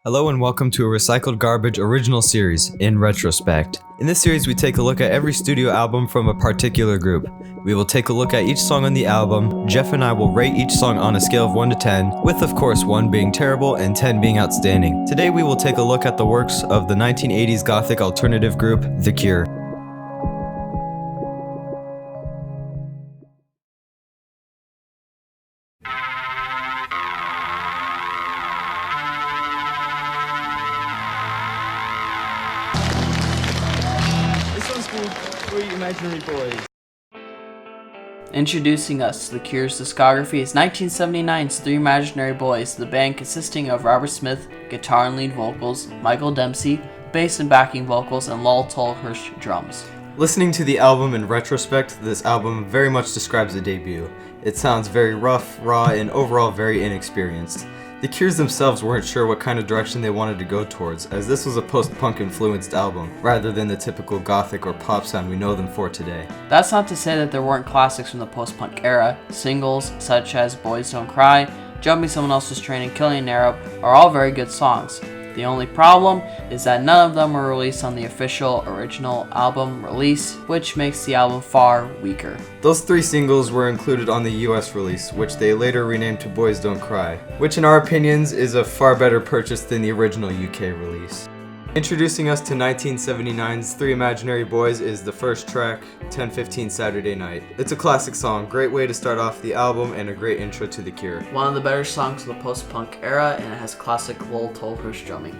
Hello and welcome to a Recycled Garbage original series, in Retrospect. In this series we take a look at every studio album from a particular group. We will take a look at each song on the album. Jeff and I will rate each song on a scale of 1 to 10, with of course 1 being terrible and 10 being outstanding. Today we will take a look at the works of the 1980s gothic alternative group, The Cure. Three Imaginary Boys. Introducing us to The Cure's discography is 1979's Three Imaginary Boys, the band consisting of Robert Smith, guitar and lead vocals, Michael Dempsey, bass and backing vocals, and Lol Tolhurst, drums. Listening to the album in retrospect, this album very much describes a debut. It sounds very rough, raw, and overall very inexperienced. The Cures themselves weren't sure what kind of direction they wanted to go towards, as this was a post-punk influenced album, rather than the typical gothic or pop sound we know them for today. That's not to say that there weren't classics from the post-punk era. Singles such as Boys Don't Cry, Jumping Someone Else's Train, and Killing an Arab are all very good songs. The only problem is that none of them were released on the official original album release, which makes the album far weaker. Those 3 singles were included on the US release, which they later renamed to Boys Don't Cry, which in our opinions is a far better purchase than the original UK release. Introducing us to 1979's Three Imaginary Boys is the first track, 10:15 Saturday Night. It's a classic song, great way to start off the album, and a great intro to The Cure. One of the better songs of the post-punk era, and it has classic Lol Tolhurst drumming.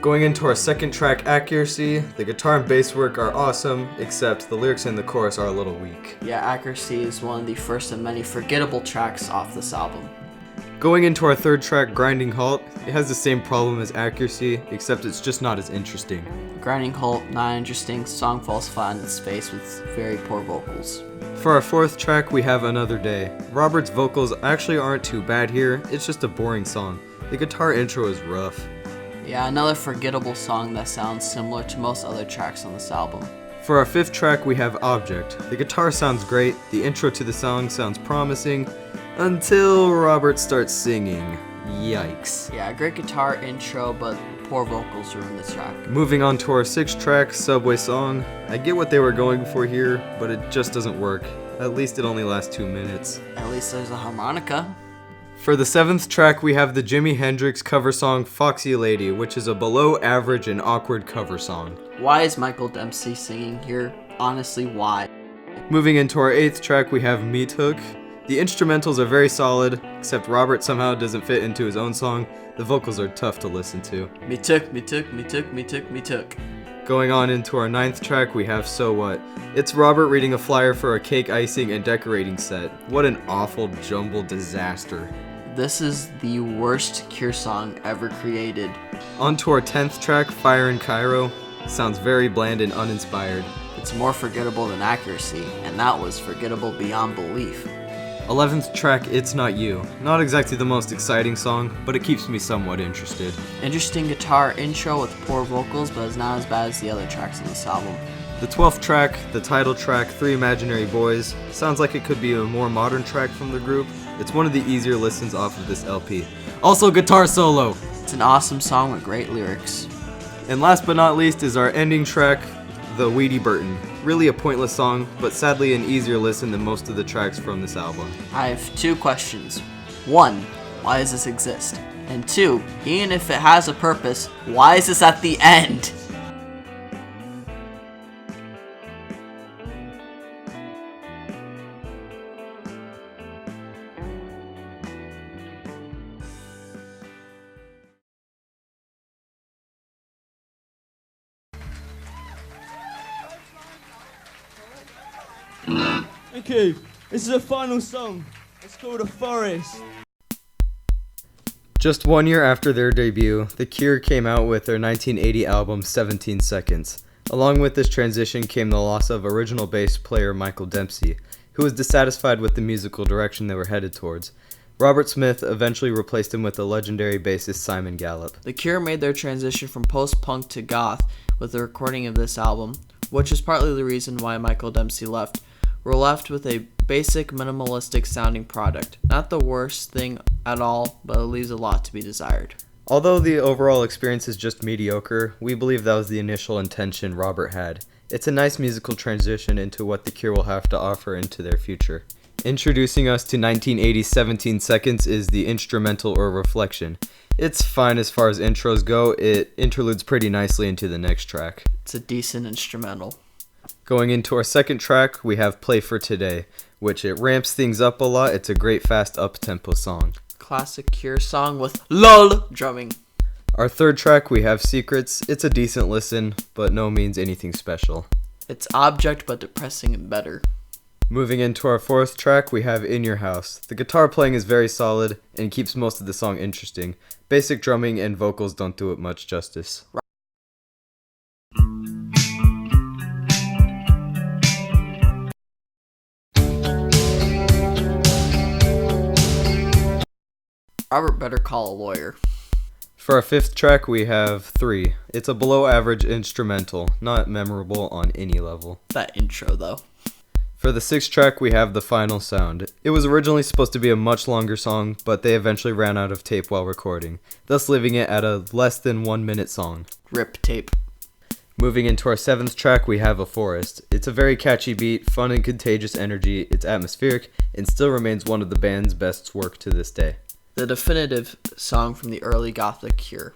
Going into our second track, Accuracy, the guitar and bass work are awesome, except the lyrics in the chorus are a little weak. Yeah, Accuracy is one of the first of many forgettable tracks off this album. Going into our third track, Grinding Halt, it has the same problem as Accuracy, except it's just not as interesting. Grinding Halt, not interesting, song falls flat on its face with very poor vocals. For our fourth track, we have Another Day. Robert's vocals actually aren't too bad here, it's just a boring song. The guitar intro is rough. Yeah, another forgettable song that sounds similar to most other tracks on this album. For our fifth track, we have Object. The guitar sounds great, the intro to the song sounds promising, until Robert starts singing. Yikes. Yeah, great guitar intro, but poor vocals ruin the track. Moving on to our sixth track, Subway Song. I get what they were going for here, but it just doesn't work. At least it only lasts 2 minutes. At least there's a harmonica. For the seventh track, we have the Jimi Hendrix cover song Foxy Lady, which is a below average and awkward cover song. Why is Michael Dempsey singing here? Honestly, why? Moving into our eighth track, we have Meat Hook. The instrumentals are very solid, except Robert somehow doesn't fit into his own song. The vocals are tough to listen to. Me took, me took, me took, me took, me took. Going on into our ninth track, we have So What. It's Robert reading a flyer for a cake icing and decorating set. What an awful, jumbled disaster. This is the worst Cure song ever created. On to our 10th track, Fire in Cairo. Sounds very bland and uninspired. It's more forgettable than Accuracy, and that was forgettable beyond belief. 11th track, It's Not You. Not exactly the most exciting song, but it keeps me somewhat interested. Interesting guitar intro with poor vocals, but it's not as bad as the other tracks on this album. The 12th track, the title track, Three Imaginary Boys, sounds like it could be a more modern track from the group. It's one of the easier listens off of this LP. Also, guitar solo! It's an awesome song with great lyrics. And last but not least is our ending track, The Weedy Burton. Really a pointless song, but sadly an easier listen than most of the tracks from this album. I have 2 questions. 1, why does this exist? And 2, even if it has a purpose, why is this at the end? Okay, this is a final song. It's called A Forest. Just 1 year after their debut, The Cure came out with their 1980 album 17 Seconds. Along with this transition came the loss of original bass player Michael Dempsey, who was dissatisfied with the musical direction they were headed towards. Robert Smith eventually replaced him with the legendary bassist Simon Gallup. The Cure made their transition from post-punk to goth with the recording of this album, which is partly the reason why Michael Dempsey left. We're left with a basic, minimalistic sounding product. Not the worst thing at all, but it leaves a lot to be desired. Although the overall experience is just mediocre, we believe that was the initial intention Robert had. It's a nice musical transition into what The Cure will have to offer into their future. Introducing us to 1980's 17 Seconds is the instrumental or Reflection. It's fine as far as intros go, it interludes pretty nicely into the next track. It's a decent instrumental. Going into our second track, we have Play for Today, which it ramps things up a lot. It's a great fast up-tempo song. Classic Cure song with LOL drumming. Our third track, we have Secrets. It's a decent listen, but no means anything special. It's object but depressing and better. Moving into our fourth track, we have In Your House. The guitar playing is very solid and keeps most of the song interesting. Basic drumming and vocals don't do it much justice. Robert better call a lawyer. For our fifth track, we have 3. It's a below average instrumental, not memorable on any level. That intro though. For the sixth track, we have The Final Sound. It was originally supposed to be a much longer song, but they eventually ran out of tape while recording, thus leaving it at a less than 1 minute song. Rip tape. Moving into our seventh track, we have A Forest. It's a very catchy beat, fun and contagious energy, it's atmospheric, and still remains one of the band's best work to this day. The definitive song from the early Gothic Cure.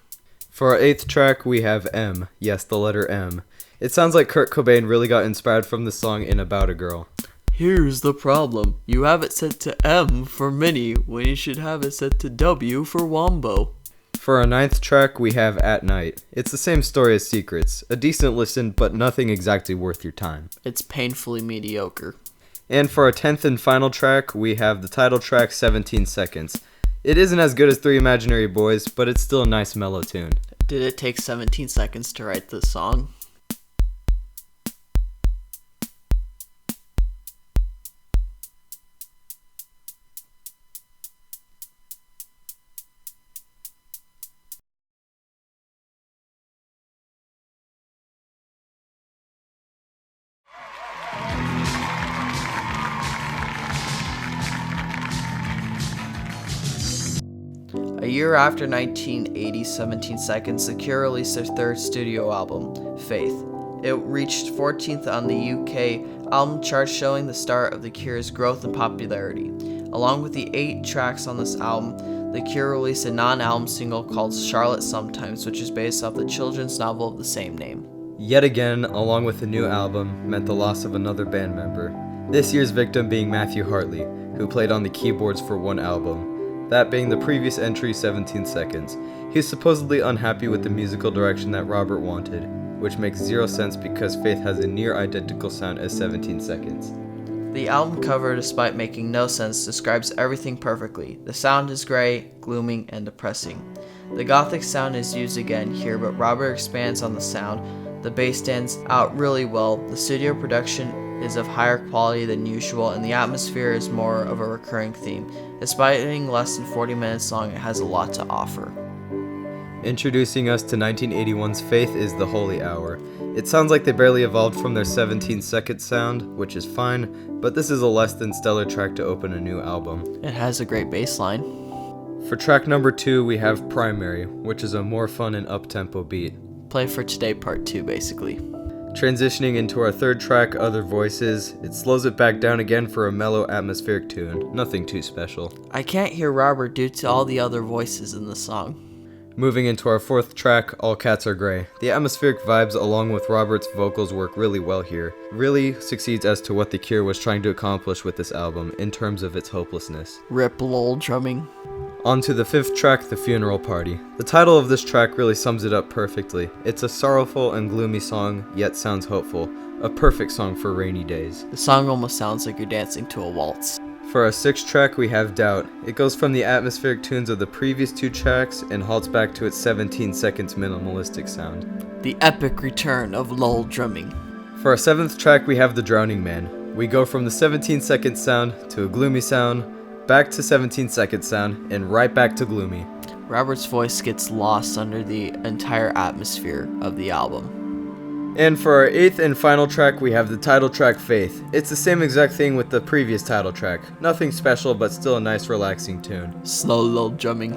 For our eighth track, we have M. Yes, the letter M. It sounds like Kurt Cobain really got inspired from the song in About a Girl. Here's the problem. You have it set to M for Minnie when you should have it set to W for Wombo. For our ninth track, we have At Night. It's the same story as Secrets. A decent listen, but nothing exactly worth your time. It's painfully mediocre. And for our 10th and final track, we have the title track 17 Seconds. It isn't as good as Three Imaginary Boys, but it's still a nice mellow tune. Did it take 17 seconds to write this song? A year after 1980's 17 Seconds, The Cure released their third studio album, Faith. It reached 14th on the UK album chart, showing the start of The Cure's growth and popularity. Along with the 8 tracks on this album, The Cure released a non-album single called Charlotte Sometimes, which is based off the children's novel of the same name. Yet again, along with the new album, meant the loss of another band member. This year's victim being Matthew Hartley, who played on the keyboards for one album. That being the previous entry, 17 Seconds. He's supposedly unhappy with the musical direction that Robert wanted, which makes 0 sense because Faith has a near identical sound as 17 Seconds. The album cover, despite making no sense, describes everything perfectly. The sound is gray, glooming, and depressing. The gothic sound is used again here, but Robert expands on the sound. The bass stands out really well. The studio production is of higher quality than usual, and the atmosphere is more of a recurring theme. Despite being less than 40 minutes long, it has a lot to offer. Introducing us to 1981's Faith is The Holy Hour. It sounds like they barely evolved from their 17 second sound, which is fine, but this is a less than stellar track to open a new album. It has a great bass line. For track number 2, we have Primary, which is a more fun and up-tempo beat. Play for Today Part 2, basically. Transitioning into our third track, Other Voices, it slows it back down again for a mellow atmospheric tune, nothing too special. I can't hear Robert due to all the other voices in the song. Moving into our fourth track, All Cats Are Grey. The atmospheric vibes along with Robert's vocals work really well here. Really succeeds as to what The Cure was trying to accomplish with this album in terms of its hopelessness. Rip lol drumming. On to the fifth track, The Funeral Party. The title of this track really sums it up perfectly. It's a sorrowful and gloomy song, yet sounds hopeful. A perfect song for rainy days. The song almost sounds like you're dancing to a waltz. For our sixth track, we have Doubt. It goes from the atmospheric tunes of the previous 2 tracks and halts back to its 17 seconds minimalistic sound. The epic return of lol drumming. For our 7th track, we have The Drowning Man. We go from the 17 second sound to a gloomy sound, back to 17 second sound, and right back to gloomy. Robert's voice gets lost under the entire atmosphere of the album. And for our 8th and final track, we have the title track, Faith. It's the same exact thing with the previous title track. Nothing special, but still a nice relaxing tune. Slow lol drumming.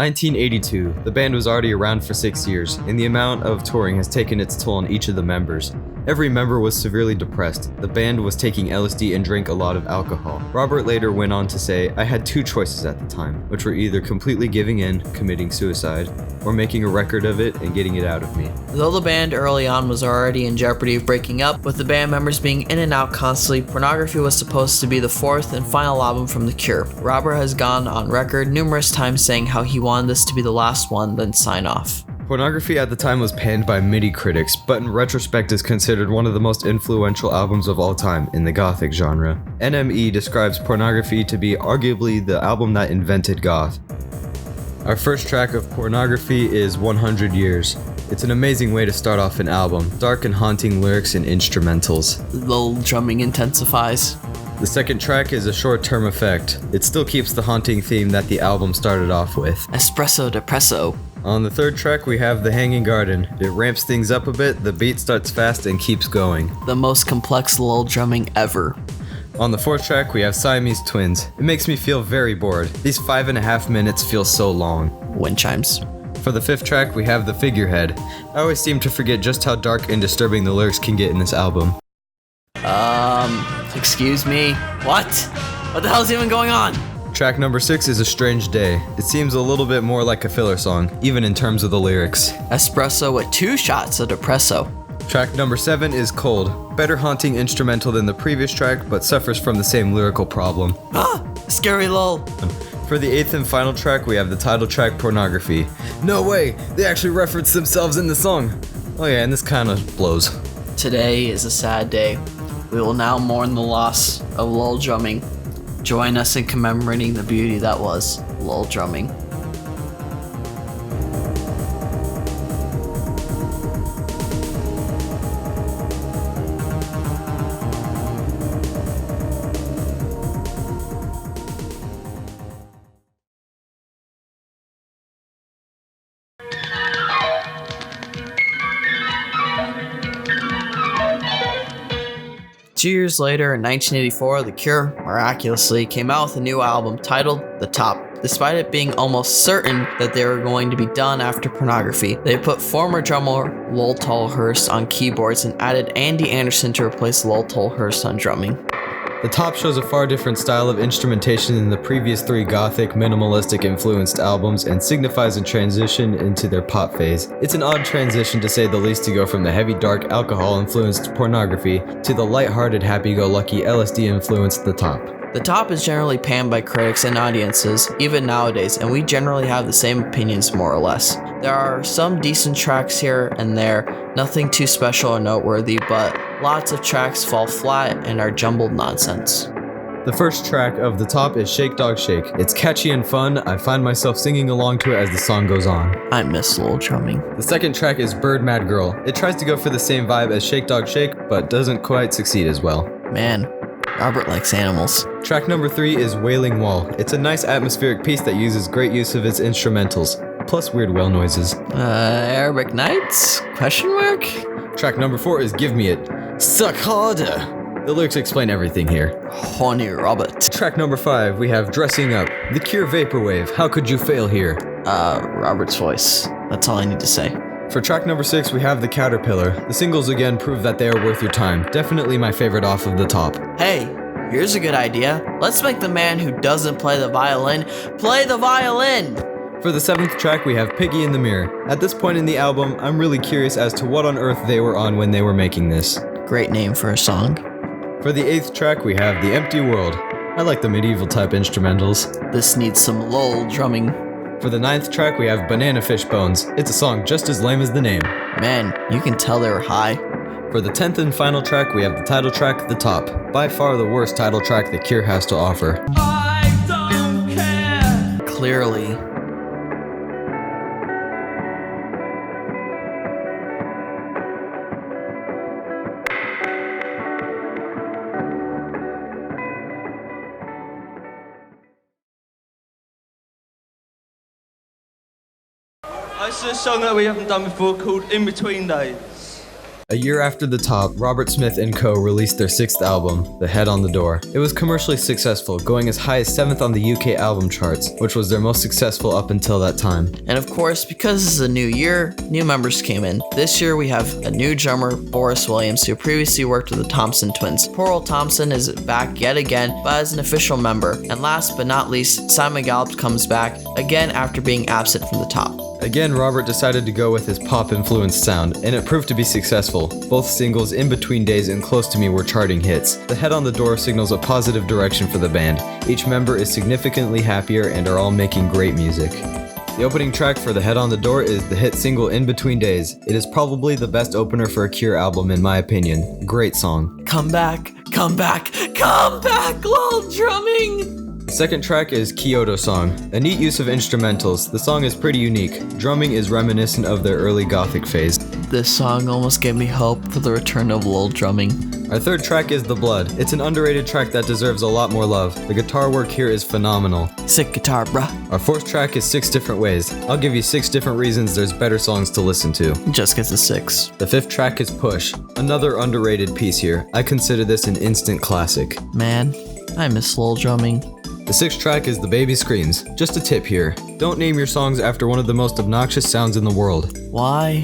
1982. The band was already around for 6 years, and the amount of touring has taken its toll on each of the members. Every member was severely depressed. The band was taking LSD and drank a lot of alcohol. Robert later went on to say, "I had two choices at the time, which were either completely giving in, committing suicide, or making a record of it and getting it out of me." Though the band early on was already in jeopardy of breaking up, with the band members being in and out constantly, Pornography was supposed to be the fourth and final album from The Cure. Robert has gone on record numerous times saying how he wanted this to be the last one, then sign off. Pornography at the time was panned by MIDI critics, but in retrospect is considered one of the most influential albums of all time in the gothic genre. NME describes Pornography to be arguably the album that invented goth. Our first track of Pornography is 100 Years. It's an amazing way to start off an album, dark and haunting lyrics and instrumentals. The little drumming intensifies. The second track is a short-term effect. It still keeps the haunting theme that the album started off with. Espresso depresso. On the third track we have The Hanging Garden. It ramps things up a bit, the beat starts fast and keeps going. The most complex lull drumming ever. On the fourth track we have Siamese Twins. It makes me feel very bored. These 5.5 minutes feel so long. Wind chimes. For the fifth track we have The Figurehead. I always seem to forget just how dark and disturbing the lyrics can get in this album. Excuse me? What? What the hell's even going on? Track number 6 is A Strange Day. It seems a little bit more like a filler song, even in terms of the lyrics. Espresso with 2 shots of depresso. Track number 7 is Cold. Better haunting instrumental than the previous track, but suffers from the same lyrical problem. Scary lull. For the 8th and final track, we have the title track Pornography. No way! They actually reference themselves in the song! Oh yeah, and this kinda blows. Today is a sad day. We will now mourn the loss of lull drumming. Join us in commemorating the beauty that was lull drumming. Two years later, in 1984, The Cure miraculously came out with a new album titled The Top. Despite it being almost certain that they were going to be done after Pornography, they put former drummer Lol Tolhurst on keyboards and added Andy Anderson to replace Lol Tolhurst on drumming. The Top shows a far different style of instrumentation than the previous 3 gothic, minimalistic influenced albums and signifies a transition into their pop phase. It's an odd transition to say the least to go from the heavy dark alcohol influenced Pornography to the light-hearted happy-go-lucky LSD influenced The Top. The Top is generally panned by critics and audiences, even nowadays, and we generally have the same opinions more or less. There are some decent tracks here and there, nothing too special or noteworthy, but lots of tracks fall flat and are jumbled nonsense. The first track of The Top is Shake Dog Shake. It's catchy and fun. I find myself singing along to it as the song goes on. I miss lull drumming. The second track is Bird Mad Girl. It tries to go for the same vibe as Shake Dog Shake, but doesn't quite succeed as well. Man, Robert likes animals. Track number 3 is Wailing Wall. It's a nice atmospheric piece that uses great use of its instrumentals, plus weird whale noises. Arabic Nights? Question mark? Track number 4 is Give Me It. Suck harder! The lyrics explain everything here. Horny Robert. Track number 5, we have Dressing Up. The Cure Vaporwave. How could you fail here? Robert's voice. That's all I need to say. For track number 6, we have The Caterpillar. The singles again prove that they are worth your time. Definitely my favorite off of The Top. Hey, here's a good idea. Let's make the man who doesn't play the violin play the violin! For the 7th track, we have Piggy in the Mirror. At this point in the album, I'm really curious as to what on earth they were on when they were making this. Great name for a song. For the 8th track, we have The Empty World. I like the medieval type instrumentals. This needs some lull drumming. For the 9th track, we have Banana Fish Bones. It's a song just as lame as the name. Man, you can tell they were high. For the 10th and final track, we have the title track, The Top. By far the worst title track The Cure has to offer. I don't care. Clearly. This is a song that we haven't done before called In Between Days. A year after The Top, Robert Smith & Co. released their 6th album, The Head on the Door. It was commercially successful, going as high as 7th on the UK album charts, which was their most successful up until that time. And of course, because this is a new year, new members came in. This year we have a new drummer, Boris Williams, who previously worked with the Thompson twins. Poor old Thompson is back yet again, but as an official member. And last but not least, Simon Gallup comes back, again after being absent from The Top. Again, Robert decided to go with his pop-influenced sound, and it proved to be successful. Both singles, In Between Days and Close to Me, were charting hits. The Head on the Door signals a positive direction for the band. Each member is significantly happier and are all making great music. The opening track for The Head on the Door is the hit single In Between Days. It is probably the best opener for a Cure album in my opinion. Great song. Come back, come back, come back, lol drumming! The second track is Kyoto Song, a neat use of instrumentals. The song is pretty unique. Drumming is reminiscent of their early gothic phase. This song almost gave me hope for the return of lol drumming. Our third track is The Blood. It's an underrated track that deserves a lot more love. The guitar work here is phenomenal. Sick guitar, bruh. Our fourth track is 6 Different Ways. I'll give you 6 different reasons there's better songs to listen to. Just gets a 6. The fifth track is Push, another underrated piece here. I consider this an instant classic. Man, I miss lol drumming. The sixth track is The Baby Screams. Just a tip here. Don't name your songs after one of the most obnoxious sounds in the world. Why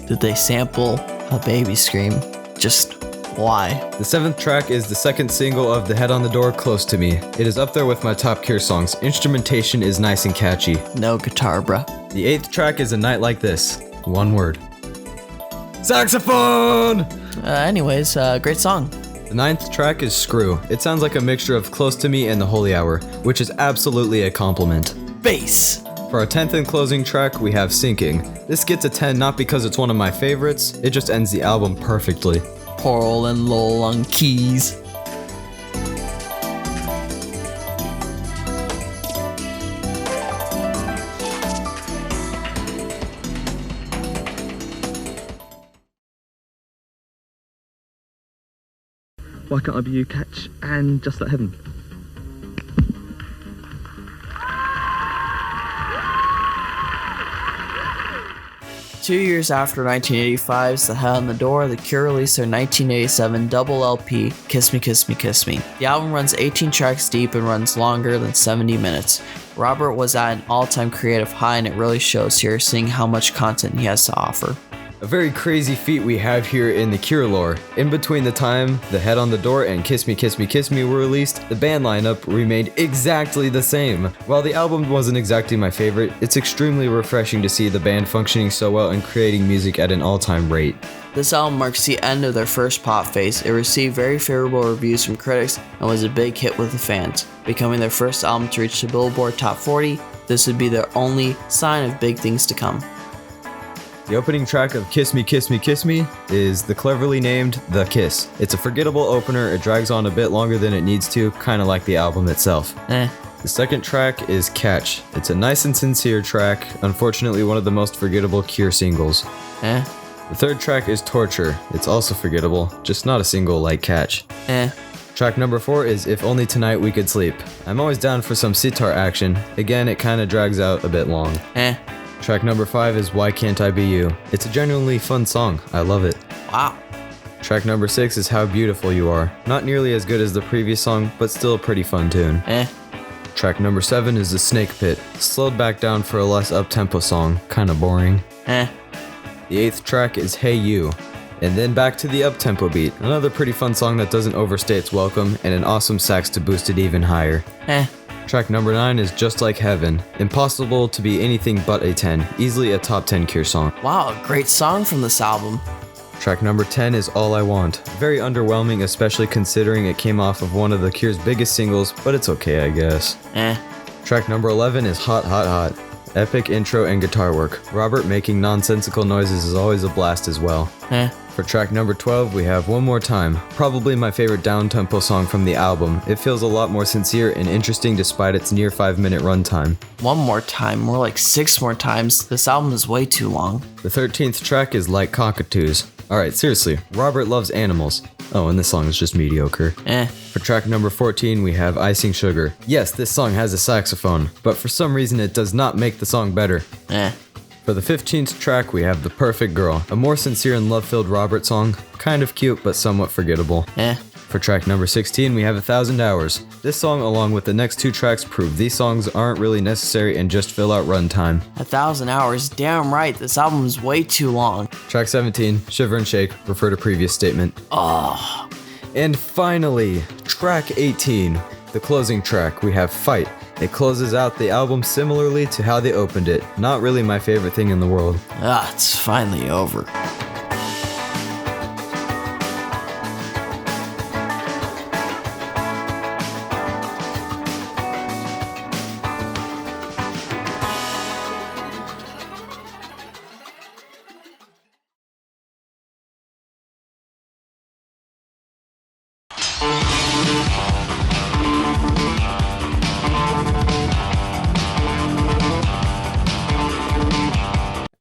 did they sample a baby scream? Just why? The seventh track is the second single of The Head on the Door, Close to Me. It is up there with my top Cure songs. Instrumentation is nice and catchy. No guitar, bruh. The eighth track is A Night Like This. One word. Saxophone! Anyways, great song. The ninth track is Screw. It sounds like a mixture of Close to Me and The Holy Hour, which is absolutely a compliment. Bass. For our 10th and closing track, we have Sinking. This gets a 10 not because it's one of my favorites, it just ends the album perfectly. Pearl and lol on keys. Why can't I be you, Catch, and Just Like Heaven? Two years after 1985's The Head on the Door, The Cure released their 1987 double LP, Kiss Me, Kiss Me, Kiss Me. The album runs 18 tracks deep and runs longer than 70 minutes. Robert was at an all-time creative high, and it really shows here, seeing how much content he has to offer. A very crazy feat we have here in the Cure lore. In between the time The Head on the Door and Kiss Me, Kiss Me, Kiss Me were released, the band lineup remained exactly the same. While the album wasn't exactly my favorite, it's extremely refreshing to see the band functioning so well and creating music at an all-time rate. This album marks the end of their first pop phase. It received very favorable reviews from critics and was a big hit with the fans. Becoming their first album to reach the Billboard Top 40, this would be their only sign of big things to come. The opening track of Kiss Me, Kiss Me, Kiss Me is the cleverly named The Kiss. It's a forgettable opener, it drags on a bit longer than it needs to, kinda like the album itself. The second track is Catch. It's a nice and sincere track, unfortunately one of the most forgettable Cure singles. The third track is Torture. It's also forgettable, just not a single like Catch. Track number 4 is If Only Tonight We Could Sleep. I'm always down for some sitar action. Again, it kinda drags out a bit long. Track number 5 is Why Can't I Be You. It's a genuinely fun song. I love it. Wow. Track number 6 is How Beautiful You Are. Not nearly as good as the previous song, but still a pretty fun tune. Track number 7 is The Snake Pit. Slowed back down for a less up-tempo song. Kinda boring. The 8th track is Hey You. And then back to the up-tempo beat. Another pretty fun song that doesn't overstay its welcome, and an awesome sax to boost it even higher. Track number 9 is Just Like Heaven. Impossible to be anything but a 10. Easily a top 10 Cure song. Wow, a great song from this album. Track number 10 is All I Want. Very underwhelming, especially considering it came off of one of the Cure's biggest singles, but it's okay, I guess. Track number 11 is Hot, Hot, Hot. Epic intro and guitar work. Robert making nonsensical noises is always a blast as well. For track number 12, we have One More Time. Probably my favorite down-tempo song from the album. It feels a lot more sincere and interesting despite its near 5-minute runtime. One more time, more like 6 more times. This album is way too long. The 13th track is Like Cockatoos. Alright, seriously, Robert loves animals. Oh, and this song is just mediocre. For track number 14, we have Icing Sugar. Yes, this song has a saxophone, but for some reason it does not make the song better. For For the 15th track, we have The Perfect Girl, a more sincere and love-filled Robert song, kind of cute but somewhat forgettable. For track number 16, we have 1,000 Hours. This song, along with the next 2 tracks, prove these songs aren't really necessary and just fill out runtime. 1,000 hours, damn right, this album is way too long. Track 17, Shiver and Shake, refer to previous statement. And finally, track 18, the closing track, we have Fight. It closes out the album similarly to how they opened it. Not really my favorite thing in the world. It's finally over.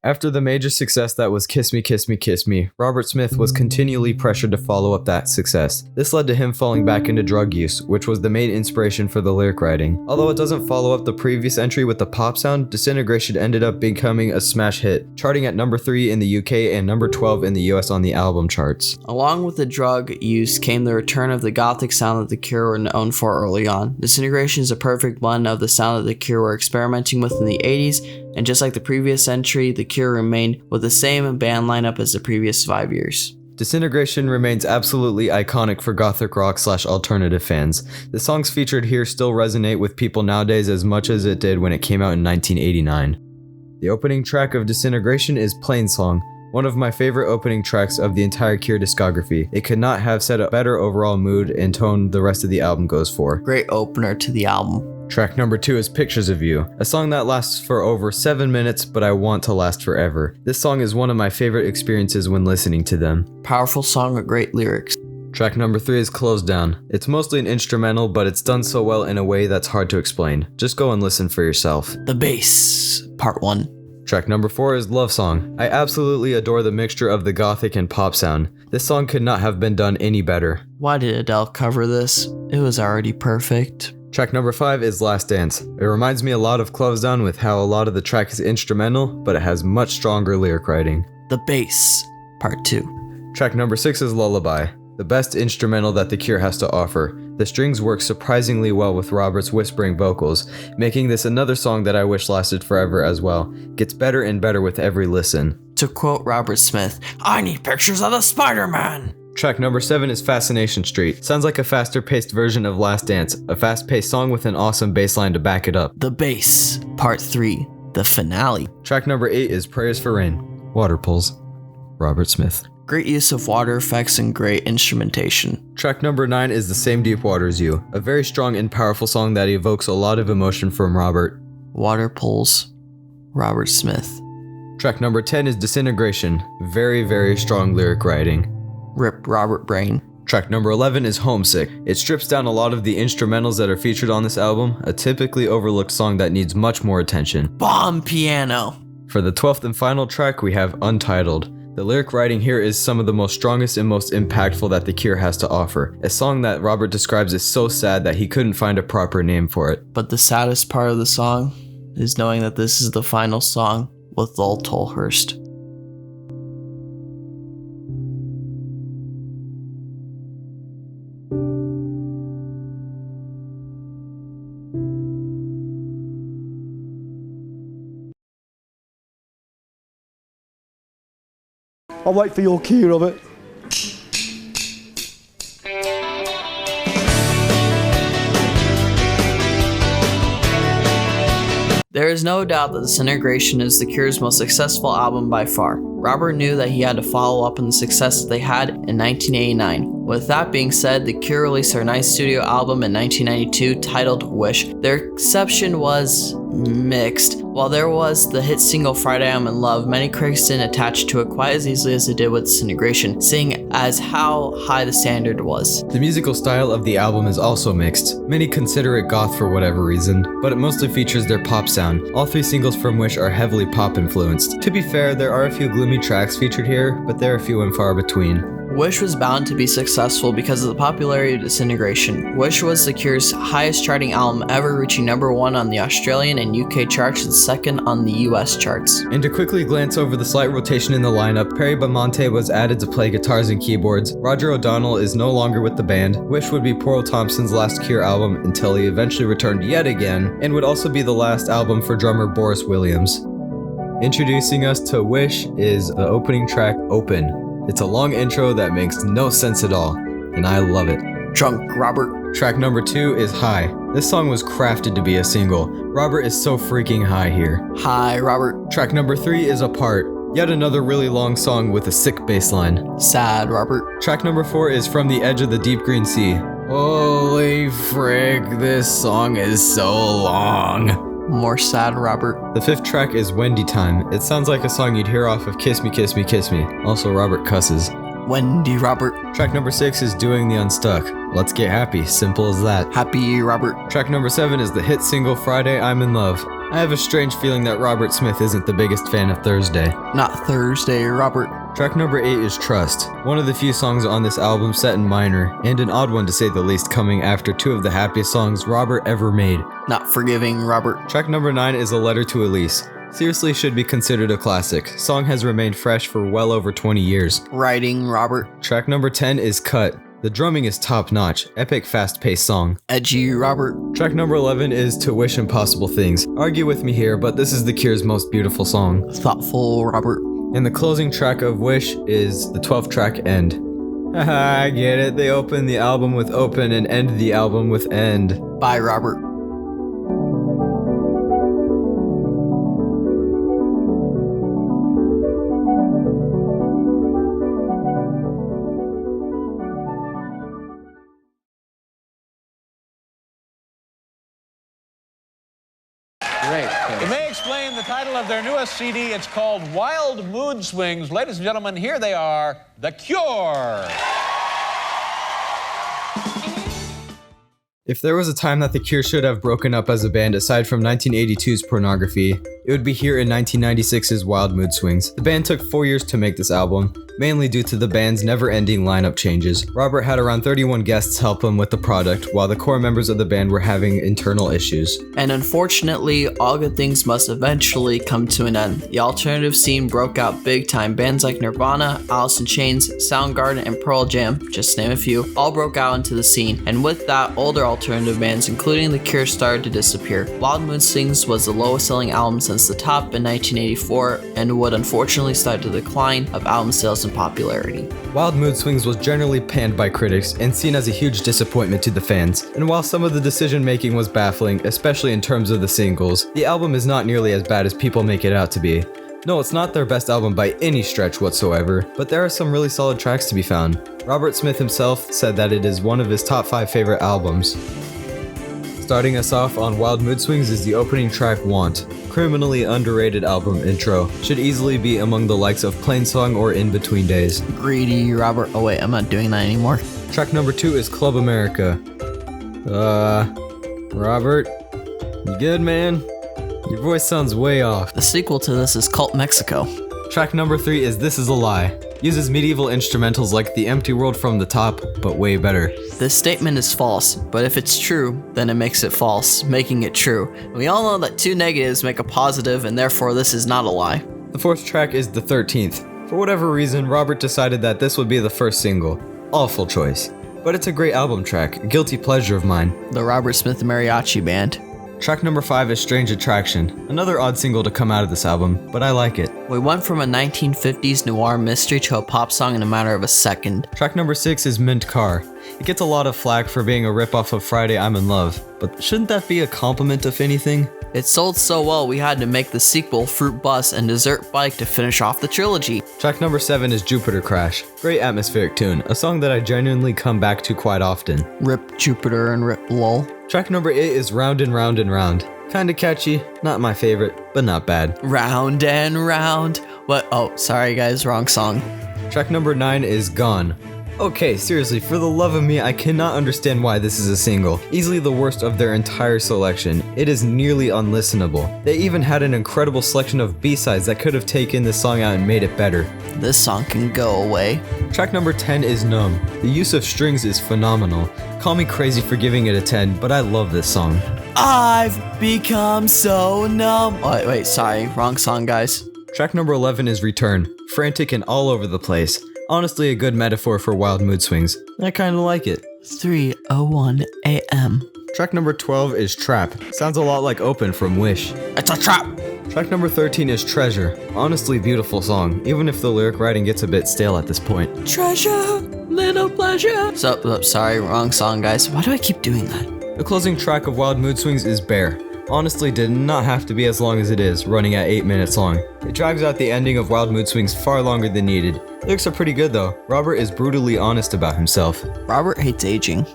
After the major success that was Kiss Me, Kiss Me, Kiss Me, Robert Smith was continually pressured to follow up that success. This led to him falling back into drug use, which was the main inspiration for the lyric writing. Although it doesn't follow up the previous entry with the pop sound, Disintegration ended up becoming a smash hit, charting at number 3 in the UK and number 12 in the US on the album charts. Along with the drug use came the return of the gothic sound that The Cure were known for early on. Disintegration is a perfect blend of the sound that The Cure were experimenting with in the 80s, and just like the previous entry, The Cure remained with the same band lineup as the previous 5 years. Disintegration remains absolutely iconic for gothic rock / alternative fans. The songs featured here still resonate with people nowadays as much as it did when it came out in 1989. The opening track of Disintegration is Plain Song, one of my favorite opening tracks of the entire Cure discography. It could not have set a better overall mood and tone the rest of the album goes for. Great opener to the album. Track number 2 is Pictures of You, a song that lasts for over 7 minutes, but I want to last forever. This song is one of my favorite experiences when listening to them. Powerful song with great lyrics. Track number 3 is Closed Down. It's mostly an instrumental, but it's done so well in a way that's hard to explain. Just go and listen for yourself. The Bass, Part 1. Track number 4 is Love Song. I absolutely adore the mixture of the gothic and pop sound. This song could not have been done any better. Why did Adele cover this? It was already perfect. Track number 5 is Last Dance. It reminds me a lot of Closed Down with how a lot of the track is instrumental, but it has much stronger lyric writing. The Bass, Part 2. Track number 6 is Lullaby, the best instrumental that The Cure has to offer. The strings work surprisingly well with Robert's whispering vocals, making this another song that I wish lasted forever as well. Gets better and better with every listen. To quote Robert Smith, "I need pictures of the Spider-Man." Track number 7 is Fascination Street. Sounds like a faster paced version of Last Dance, a fast paced song with an awesome bass line to back it up. The Bass, Part 3, the finale. Track number 8 is Prayers for Rain, Water Pulls, Robert Smith. Great use of water effects and great instrumentation. Track number 9 is The Same Deep Water as You, a very strong and powerful song that evokes a lot of emotion from Robert. Water Pulls, Robert Smith. Track number 10 is Disintegration, very, very strong lyric writing. Rip Robert Brain. Track number 11 is Homesick. It strips down a lot of the instrumentals that are featured on this album, a typically overlooked song that needs much more attention. Bomb piano. For the 12th and final track, we have Untitled. The lyric writing here is some of the most strongest and most impactful that The Cure has to offer. A song that Robert describes as so sad that he couldn't find a proper name for it. But the saddest part of the song is knowing that this is the final song with Lol Tolhurst. I'll wait for your cue, Robert. There is no doubt that Disintegration is The Cure's most successful album by far. Robert knew that he had to follow up on the success that they had in 1989. With that being said, The Cure released their ninth studio album in 1992 titled Wish. Their reception was mixed. While there was the hit single Friday I'm in Love, many critics didn't attach to it quite as easily as they did with Disintegration, seeing as how high the standard was. The musical style of the album is also mixed. Many consider it goth for whatever reason, but it mostly features their pop sound. All 3 singles from Wish are heavily pop influenced. To be fair, there are a few gloomy tracks featured here, but they're a few and far between. Wish was bound to be successful because of the popularity of Disintegration. Wish was The Cure's highest charting album ever, reaching number 1 on the Australian and UK charts and 2nd on the US charts. And to quickly glance over the slight rotation in the lineup, Perry Bamonte was added to play guitars and keyboards, Roger O'Donnell is no longer with the band, Wish would be Pearl Thompson's last Cure album until he eventually returned yet again, and would also be the last album for drummer Boris Williams. Introducing us to Wish is the opening track, Open. It's a long intro that makes no sense at all, and I love it. Drunk Robert. Track number 2 is High. This song was crafted to be a single. Robert is so freaking high here. Hi, Robert. Track number 3 is Apart. Yet another really long song with a sick bass line. Sad, Robert. Track number 4 is From the Edge of the Deep Green Sea. Holy frick, this song is so long. More sad, Robert. The 5th track is Wendy Time. It sounds like a song you'd hear off of Kiss Me, Kiss Me, Kiss Me. Also, Robert cusses. Wendy, Robert. Track number 6 is Doing the Unstuck. Let's get happy, simple as that. Happy, Robert. Track number 7 is the hit single Friday, I'm in Love. I have a strange feeling that Robert Smith isn't the biggest fan of Thursday. Not Thursday, Robert. Track number 8 is Trust, one of the few songs on this album set in minor, and an odd one to say the least, coming after 2 of the happiest songs Robert ever made. Not Forgiving, Robert. Track number 9 is A Letter to Elise. Seriously should be considered a classic. Song has remained fresh for well over 20 years. Writing, Robert. Track number 10 is Cut. The drumming is top-notch, epic fast-paced song. Edgy, Robert. Track number 11 is To Wish Impossible Things. Argue with me here, but this is The Cure's most beautiful song. Thoughtful, Robert. And the closing track of Wish is the 12th track, End. Haha, I get it. They open the album with Open and end the album with End. Bye, Robert. Great. It may explain the title of their newest CD. It's called Wild Mood Swings. Ladies and gentlemen, here they are, The Cure. If there was a time that The Cure should have broken up as a band aside from 1982's Pornography, it would be here in 1996's Wild Mood Swings. The band took 4 years to make this album, mainly due to the band's never-ending lineup changes. Robert had around 31 guests help him with the product, while the core members of the band were having internal issues. And unfortunately, all good things must eventually come to an end. The alternative scene broke out big time. Bands like Nirvana, Alice in Chains, Soundgarden, and Pearl Jam, just to name a few, all broke out into the scene. And with that, older alternative bands, including The Cure, started to disappear. Wild Mood Swings was the lowest selling album since The Top in 1984, and would unfortunately start the decline of album sales and popularity. Wild Mood Swings was generally panned by critics and seen as a huge disappointment to the fans, and while some of the decision making was baffling, especially in terms of the singles, the album is not nearly as bad as people make it out to be. No, it's not their best album by any stretch whatsoever, but there are some really solid tracks to be found. Robert Smith himself said that it is one of his top 5 favorite albums. Starting us off on Wild Mood Swings is the opening track, Want. Criminally underrated album intro. Should easily be among the likes of Plain Song or In Between Days. Greedy, Robert. Oh wait, I'm not doing that anymore. Track number 2 is Club America. Robert? You good, man? Your voice sounds way off. The sequel to this is Cult Mexico. Track number 3 is This Is a Lie. Uses medieval instrumentals like The Empty World from the Top, but way better. This statement is false, but if it's true, then it makes it false, making it true. And we all know that 2 negatives make a positive, and therefore this is not a lie. The 4th track is The 13th. For whatever reason, Robert decided that this would be the first single. Awful choice. But it's a great album track, a guilty pleasure of mine. The Robert Smith Mariachi Band. Track number 5 is Strange Attraction, another odd single to come out of this album, but I like it. We went from a 1950s noir mystery to a pop song in a matter of a second. Track number 6 is Mint Car. It gets a lot of flack for being a ripoff of Friday I'm in Love, but shouldn't that be a compliment if anything? It sold so well we had to make the sequel, Fruit Bus and Dessert Bike, to finish off the trilogy. Track number 7 is Jupiter Crash. Great atmospheric tune, a song that I genuinely come back to quite often. Rip Jupiter and Rip Lol. Track number 8 is Round and Round and Round. Kinda catchy, not my favorite, but not bad. Round and round. What? Oh, sorry guys, wrong song. Track number 9 is Gone. Okay, seriously, for the love of me, I cannot understand why this is a single. Easily the worst of their entire selection. It is nearly unlistenable. They even had an incredible selection of B-sides that could have taken this song out and made it better. This song can go away. Track number 10 is Numb. The use of strings is phenomenal. Call me crazy for giving it a 10, but I love this song. I've become so numb. Oh, wait, sorry, wrong song, guys. Track number 11 is Return. Frantic and all over the place. Honestly, a good metaphor for wild mood swings. I kinda like it. 3:01 a.m. Track number 12 is Trap. Sounds a lot like Open from Wish. It's a trap! Track number 13 is Treasure. Honestly, beautiful song, even if the lyric writing gets a bit stale at this point. Treasure, little pleasure. Sorry, wrong song, guys. Why do I keep doing that? The closing track of Wild Mood Swings is Bear. Honestly, did not have to be as long as it is, running at 8 minutes long. It drags out the ending of Wild Mood Swings far longer than needed. Lyrics are pretty good though. Robert is brutally honest about himself. Robert hates aging.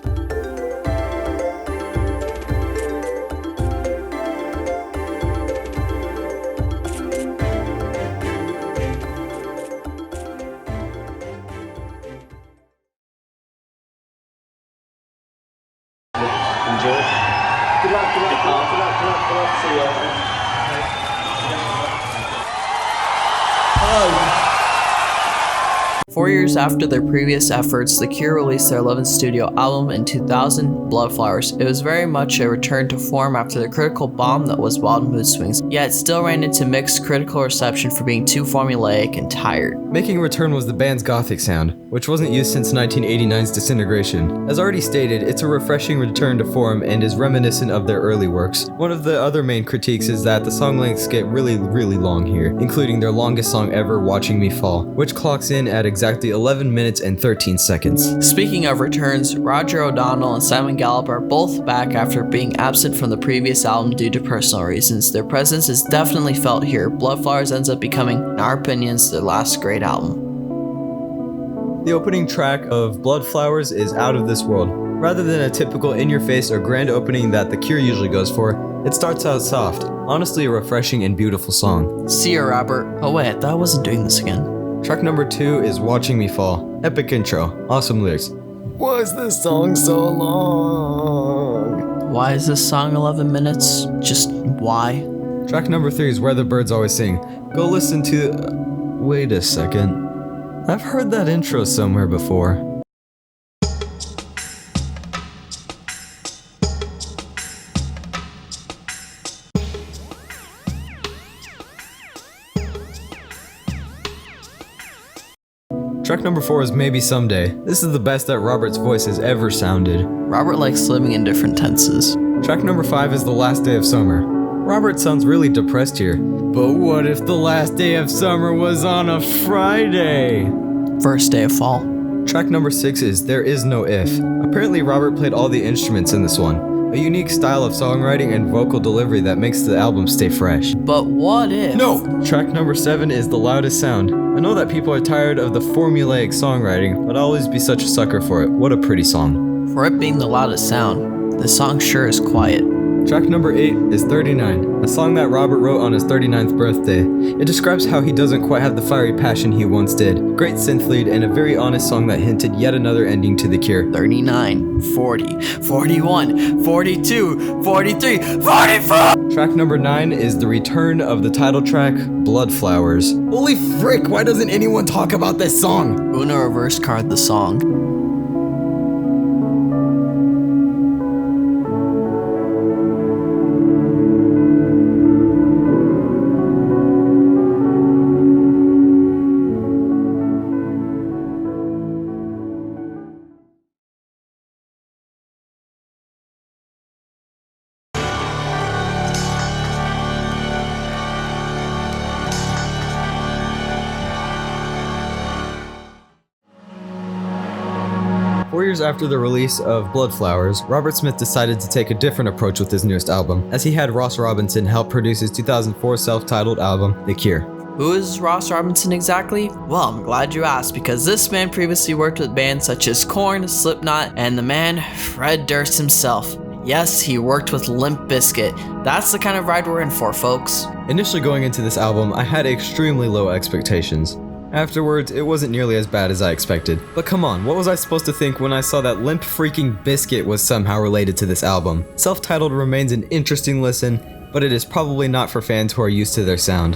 Enjoy. Good luck. See ya. Hello. 4 years after their previous efforts, The Cure released their 11th studio album in 2000, Bloodflowers. It was very much a return to form after the critical bomb that was Wild Mood Swings, yet still ran into mixed critical reception for being too formulaic and tired. Making a return was the band's gothic sound, which wasn't used since 1989's Disintegration. As already stated, it's a refreshing return to form and is reminiscent of their early works. One of the other main critiques is that the song lengths get really long here, including their longest song ever, Watching Me Fall, which clocks in at exactly 11 minutes and 13 seconds. Speaking of returns, Roger O'Donnell and Simon Gallup are both back after being absent from the previous album due to personal reasons. Their presence is definitely felt here. Bloodflowers ends up becoming, in our opinions, their last great album. The opening track of Bloodflowers is out of this world. Rather than a typical in-your-face or grand opening that The Cure usually goes for, it starts out soft. Honestly, a refreshing and beautiful song. See ya, Robert. Oh wait, I thought I wasn't doing this again. Track number 2 is Watching Me Fall. Epic intro. Awesome lyrics. Why is this song so long? Why is this song 11 minutes? Just why? Track number 3 is Where the Birds Always Sing. Go listen to... Wait a second. I've heard that intro somewhere before. Track number 4 is Maybe Someday. This is the best that Robert's voice has ever sounded. Robert likes living in different tenses. Track number 5 is The Last Day of Summer. Robert sounds really depressed here. But what if the last day of summer was on a Friday? First day of fall. Track number 6 is There Is No If. Apparently Robert played all the instruments in this one. A unique style of songwriting and vocal delivery that makes the album stay fresh. But what if? No! Track number 7 is The Loudest Sound. I know that people are tired of the formulaic songwriting, but I'll always be such a sucker for it. What a pretty song. For it being the loudest sound, the song sure is quiet. Track number 8 is 39, a song that Robert wrote on his 39th birthday. It describes how he doesn't quite have the fiery passion he once did. Great synth lead and a very honest song that hinted yet another ending to The Cure. 39, 40, 41, 42, 43, 44! Track number 9 is the return of the title track, Bloodflowers. Holy frick, why doesn't anyone talk about this song? Uno reverse card the song. Four years after the release of Bloodflowers, Robert Smith decided to take a different approach with his newest album, as he had Ross Robinson help produce his 2004 self-titled album, The Cure. Who is Ross Robinson exactly? Well, I'm glad you asked, because this man previously worked with bands such as Korn, Slipknot, and the man Fred Durst himself. Yes, he worked with Limp Bizkit. That's the kind of ride we're in for, folks. Initially going into this album, I had extremely low expectations. Afterwards, it wasn't nearly as bad as I expected. But come on, what was I supposed to think when I saw that Limp Freaking Bizkit was somehow related to this album? Self-Titled remains an interesting listen, but it is probably not for fans who are used to their sound.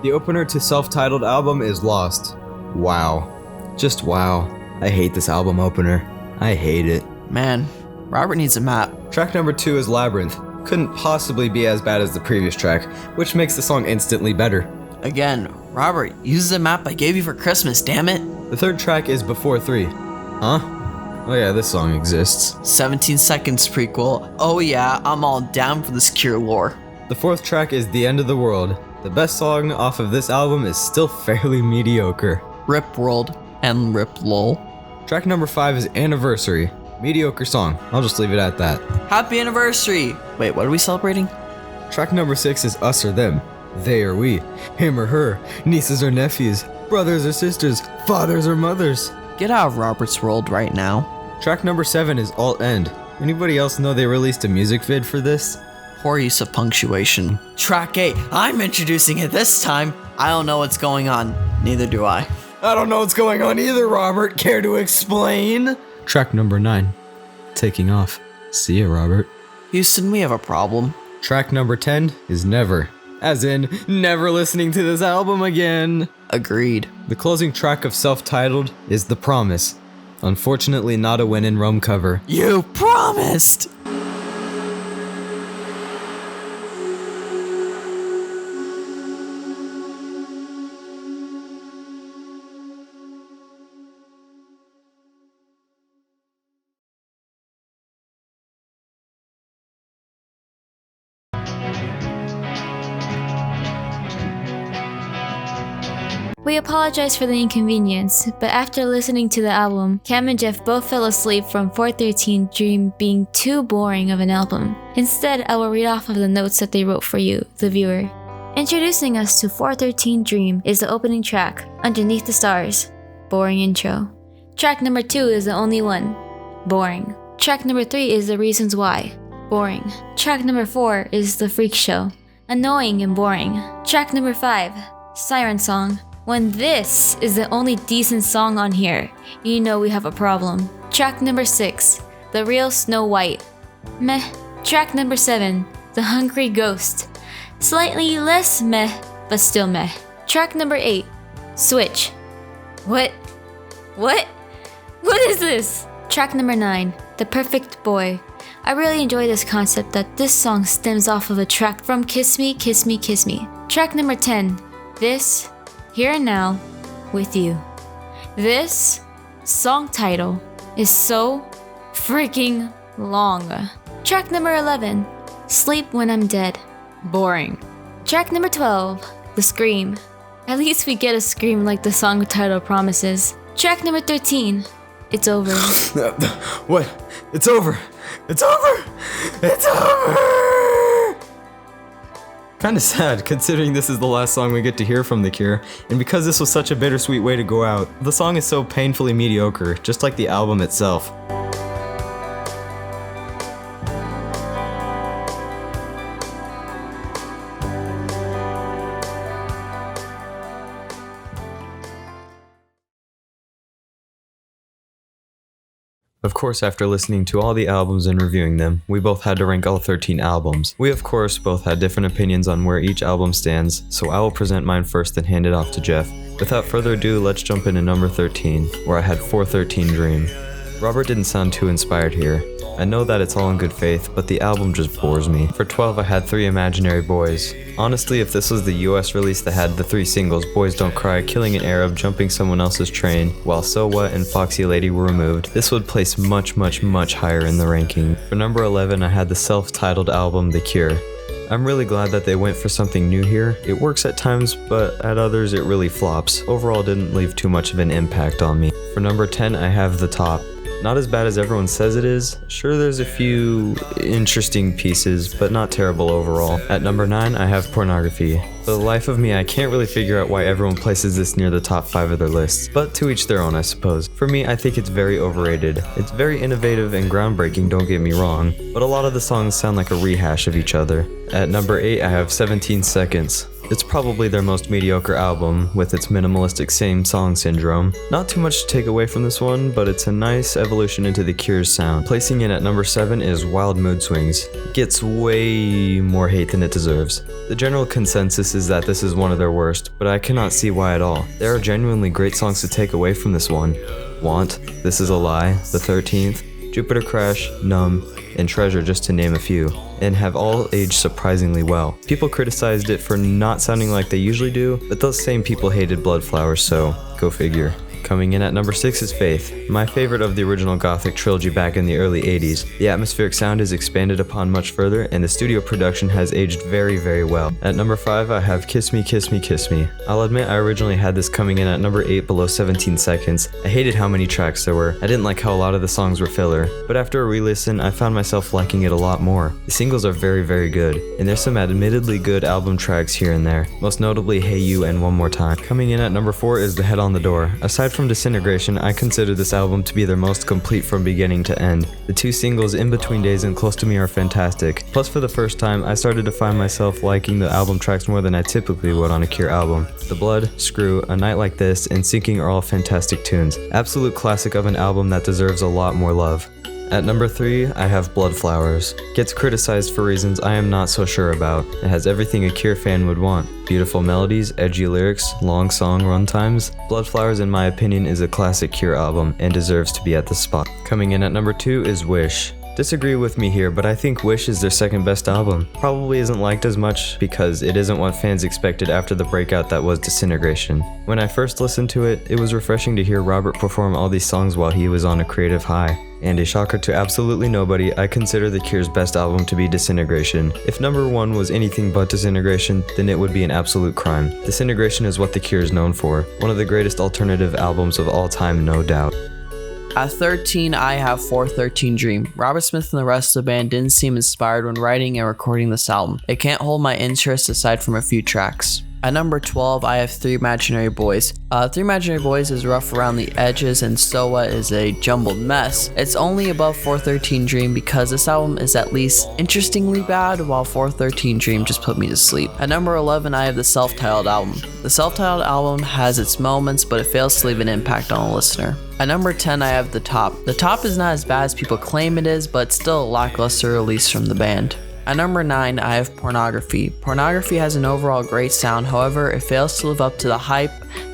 The opener to Self-Titled album is Lost. Wow. Just wow. I hate this album opener. I hate it. Man, Robert needs a map. Track number 2 is Labyrinth. Couldn't possibly be as bad as the previous track, which makes the song instantly better. Again, Robert, use the map I gave you for Christmas, damn it. The third track is Before 3. Huh? Oh yeah, this song exists. 17 Seconds prequel. Oh yeah, I'm all down for this Cure lore. The fourth track is The End of the World. The best song off of this album is still fairly mediocre. Rip World and Rip Lol. Track number 5 is Anniversary. Mediocre song. I'll just leave it at that. Happy anniversary! Wait, what are we celebrating? Track number 6 is Us or Them. They or we. Him or her. Nieces or nephews. Brothers or sisters. Fathers or mothers. Get out of Robert's world right now. Track number 7 is Alt End. Anybody else know they released a music vid for this? Poor use of punctuation. Track 8. I'm introducing it this time. I don't know what's going on. Neither do I. I don't know what's going on either, Robert. Care to explain? Track number 9. Taking Off. See ya, Robert. Houston, we have a problem. Track number 10 is Never. As in, never listening to this album again. Agreed. The closing track of Self-Titled is The Promise. Unfortunately not a When in Rome cover. You promised! We apologize for the inconvenience, but after listening to the album, Cam and Jeff both fell asleep from 413 Dream being too boring of an album. Instead, I will read off of the notes that they wrote for you, the viewer. Introducing us to 413 Dream is the opening track, Underneath the Stars. Boring intro. Track number 2 is The Only One. Boring. Track number 3 is The Reasons Why. Boring. Track number 4 is The Freak Show. Annoying and boring. Track number 5, Siren Song. When this is the only decent song on here, you know we have a problem. Track number 6, The Real Snow White. Meh. Track number 7, The Hungry Ghost. Slightly less meh, but still meh. Track number 8, Switch. What? What is this? Track number 9, The Perfect Boy. I really enjoy this concept that this song stems off of a track from Kiss Me, Kiss Me, Kiss Me. Track number 10, This, Here and Now, With You. This song title is so freaking long. Track number 11, Sleep When I'm Dead. Boring. Track number 12, The Scream. At least we get a scream like the song title promises. Track number 13, It's Over. What? It's over. It's over. It's over. Kinda sad, considering this is the last song we get to hear from The Cure, and because this was such a bittersweet way to go out, the song is so painfully mediocre, just like the album itself. Of course, after listening to all the albums and reviewing them, we both had to rank all 13 albums. We of course both had different opinions on where each album stands, so I will present mine first and hand it off to Jeff. Without further ado, let's jump into number 13, where I had 413 Dream. Robert didn't sound too inspired here. I know that it's all in good faith, but the album just bores me. For 12, I had 3 Imaginary Boys. Honestly, if this was the US release that had the 3 singles, Boys Don't Cry, Killing an Arab, Jumping Someone Else's Train, while So What and Foxy Lady were removed, this would place much higher in the ranking. For number 11, I had the self-titled album, The Cure. I'm really glad that they went for something new here. It works at times, but at others it really flops. Overall, didn't leave too much of an impact on me. For number 10, I have The Top. Not as bad as everyone says it is. Sure, there's a few interesting pieces, but not terrible overall. At number 9, I have Pornography. For the life of me, I can't really figure out why everyone places this near the top 5 of their lists, but to each their own, I suppose. For me, I think it's very overrated. It's very innovative and groundbreaking, don't get me wrong, but a lot of the songs sound like a rehash of each other. At number 8, I have 17 Seconds. It's probably their most mediocre album, with its minimalistic same-song syndrome. Not too much to take away from this one, but it's a nice evolution into The Cure's sound. Placing in at number 7 is Wild Mood Swings. It gets way more hate than it deserves. The general consensus is that this is one of their worst, but I cannot see why at all. There are genuinely great songs to take away from this one. Want, This Is a Lie, The 13th, Jupiter Crash, Numb, and Treasure, just to name a few, and have all aged surprisingly well. People criticized it for not sounding like they usually do, but those same people hated Bloodflowers, so go figure. Coming in at number 6 is Faith, my favorite of the original Gothic trilogy back in the early 80s. The atmospheric sound is expanded upon much further, and the studio production has aged very, very well. At number 5, I have Kiss Me, Kiss Me, Kiss Me. I'll admit I originally had this coming in at number 8 below 17 seconds. I hated how many tracks there were. I didn't like how a lot of the songs were filler, but after a re-listen, I found myself liking it a lot more. The singles are very, very good, and there's some admittedly good album tracks here and there, most notably Hey You and One More Time. Coming in at number 4 is The Head on the Door. Aside from Disintegration, I consider this album to be their most complete from beginning to end. The two singles, In Between Days and Close to Me, are fantastic. Plus, for the first time, I started to find myself liking the album tracks more than I typically would on a Cure album. The Blood, Screw, A Night Like This, and Sinking are all fantastic tunes. Absolute classic of an album that deserves a lot more love. At number 3, I have Bloodflowers. Gets criticized for reasons I am not so sure about. It has everything a Cure fan would want. Beautiful melodies, edgy lyrics, long song runtimes. Bloodflowers, in my opinion, is a classic Cure album and deserves to be at the spot. Coming in at number 2 is Wish. Disagree with me here, but I think Wish is their second best album. Probably isn't liked as much because it isn't what fans expected after the breakout that was Disintegration. When I first listened to it, it was refreshing to hear Robert perform all these songs while he was on a creative high. And a shocker to absolutely nobody, I consider The Cure's best album to be Disintegration. If number 1 was anything but Disintegration, then it would be an absolute crime. Disintegration is what The Cure is known for. One of the greatest alternative albums of all time, no doubt. At 13, I have 413 Dream. Robert Smith and the rest of the band didn't seem inspired when writing and recording this album. It can't hold my interest aside from a few tracks. At number 12, I have Three Imaginary Boys. Three Imaginary Boys is rough around the edges and So What is a jumbled mess. It's only above 413 Dream because this album is at least interestingly bad, while 413 Dream just put me to sleep. At number 11, I have the self-titled album. The self-titled album has its moments, but it fails to leave an impact on a listener. At number 10, I have The Top. The Top is not as bad as people claim it is, but it's still a lackluster release from the band. At number 9, I have Pornography. Pornography has an overall great sound, however, it fails to live up to the hype,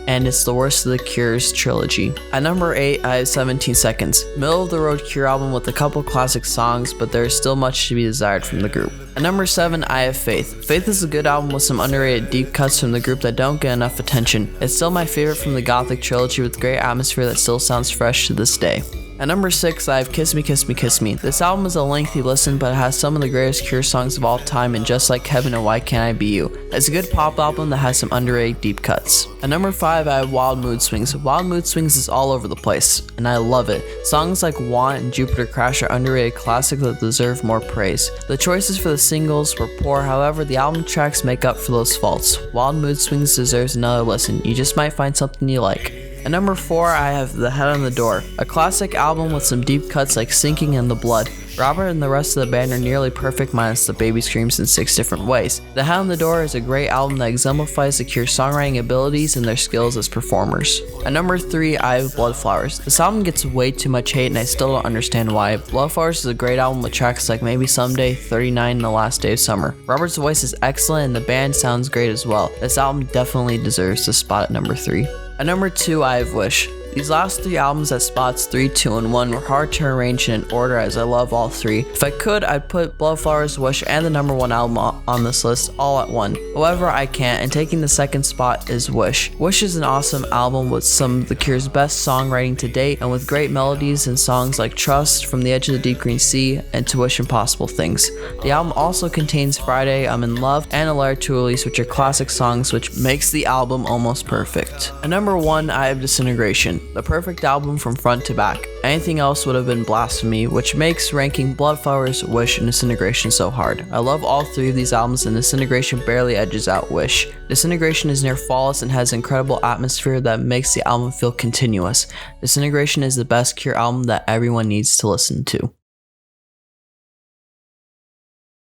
and it's the worst of the Cure's trilogy. At number 8, I have 17 Seconds. Middle of the road Cure album with a couple classic songs, but there is still much to be desired from the group. At number 7, I have Faith. Faith is a good album with some underrated deep cuts from the group that don't get enough attention. It's still my favorite from the Gothic trilogy with great atmosphere that still sounds fresh to this day. At number 6, I have Kiss Me, Kiss Me, Kiss Me. This album is a lengthy listen, but it has some of the greatest Cure songs of all time, and just like Heaven and Why Can't I Be You. It's a good pop album that has some underrated deep cuts. At number 5, I have Wild Mood Swings. Wild Mood Swings is all over the place, and I love it. Songs like Want and Jupiter Crash are underrated classics that deserve more praise. The choices for the singles were poor, however, the album tracks make up for those faults. Wild Mood Swings deserves another listen. You just might find something you like. At number 4, I have The Head on the Door, a classic album with some deep cuts like Sinking and The Blood. Robert and the rest of the band are nearly perfect minus the baby screams in 6 different ways. The Head on the Door is a great album that exemplifies the Cure's songwriting abilities and their skills as performers. At number 3, I have Bloodflowers. This album gets way too much hate and I still don't understand why. Bloodflowers is a great album with tracks like Maybe Someday, 39, and The Last Day of Summer. Robert's voice is excellent and the band sounds great as well. This album definitely deserves a spot at number 3. At number 2, I have Wish. These last 3 albums at spots 3, 2, and 1 were hard to arrange in an order as I love all 3. If I could, I'd put Bloodflowers, Wish, and the number 1 album on this list all at one. However, I can't, and taking the second spot is Wish. Wish is an awesome album with some of the Cure's best songwriting to date, and with great melodies and songs like Trust, From the Edge of the Deep Green Sea, and To Wish Impossible Things. The album also contains Friday, I'm in Love, and A Letter to Release, which are classic songs, which makes the album almost perfect. At number 1, I have Disintegration. The perfect album from front to back. Anything else would have been blasphemy, which makes ranking Bloodflowers, Wish, and Disintegration so hard. I love all 3 of these albums, and Disintegration barely edges out Wish. Disintegration is near flawless and has incredible atmosphere that makes the album feel continuous. Disintegration is the best Cure album that everyone needs to listen to.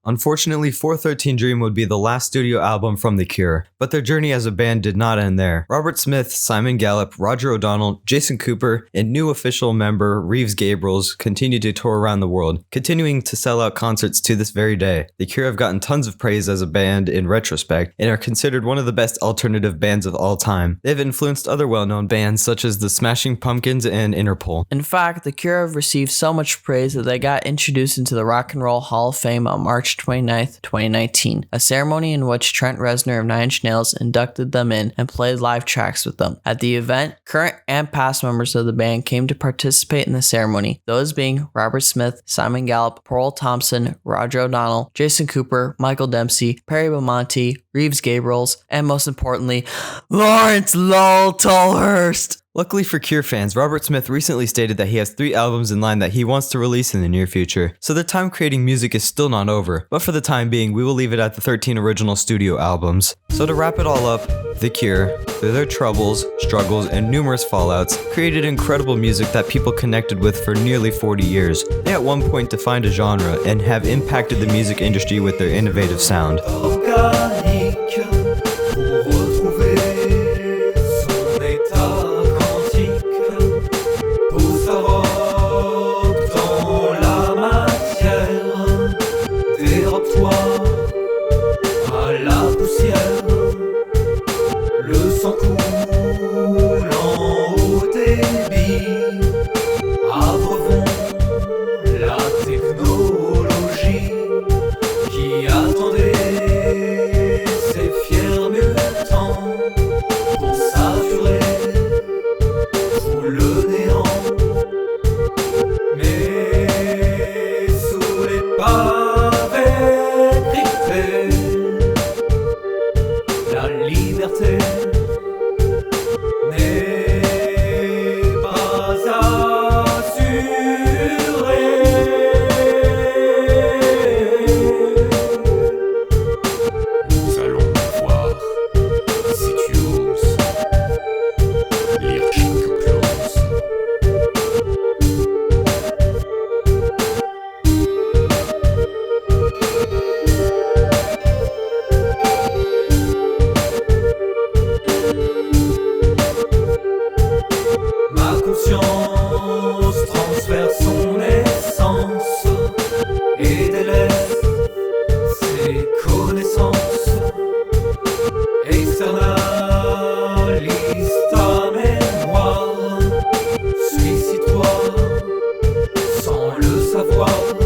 Unfortunately, 413 Dream would be the last studio album from The Cure, but their journey as a band did not end there. Robert Smith, Simon Gallup, Roger O'Donnell, Jason Cooper, and new official member Reeves Gabrels continued to tour around the world, continuing to sell out concerts to this very day. The Cure have gotten tons of praise as a band in retrospect, and are considered one of the best alternative bands of all time. They've influenced other well-known bands such as the Smashing Pumpkins and Interpol. In fact, The Cure have received so much praise that they got introduced into the Rock and Roll Hall of Fame on March 29th, 2019, a ceremony in which Trent Reznor of Nine Inch Nails inducted them in and played live tracks with them. At the event, current and past members of the band came to participate in the ceremony, those being Robert Smith, Simon Gallup, Pearl Thompson, Roger O'Donnell, Jason Cooper, Michael Dempsey, Perry Beaumonti, Reeves Gabrels, and most importantly, Lawrence Lowell Tolhurst. Luckily for Cure fans, Robert Smith recently stated that he has 3 albums in line that he wants to release in the near future, so their time creating music is still not over, but for the time being, we will leave it at the 13 original studio albums. So to wrap it all up, The Cure, through their troubles, struggles, and numerous fallouts, created incredible music that people connected with for nearly 40 years. They at one point defined a genre and have impacted the music industry with their innovative sound. Suicide-toi sans le savoir.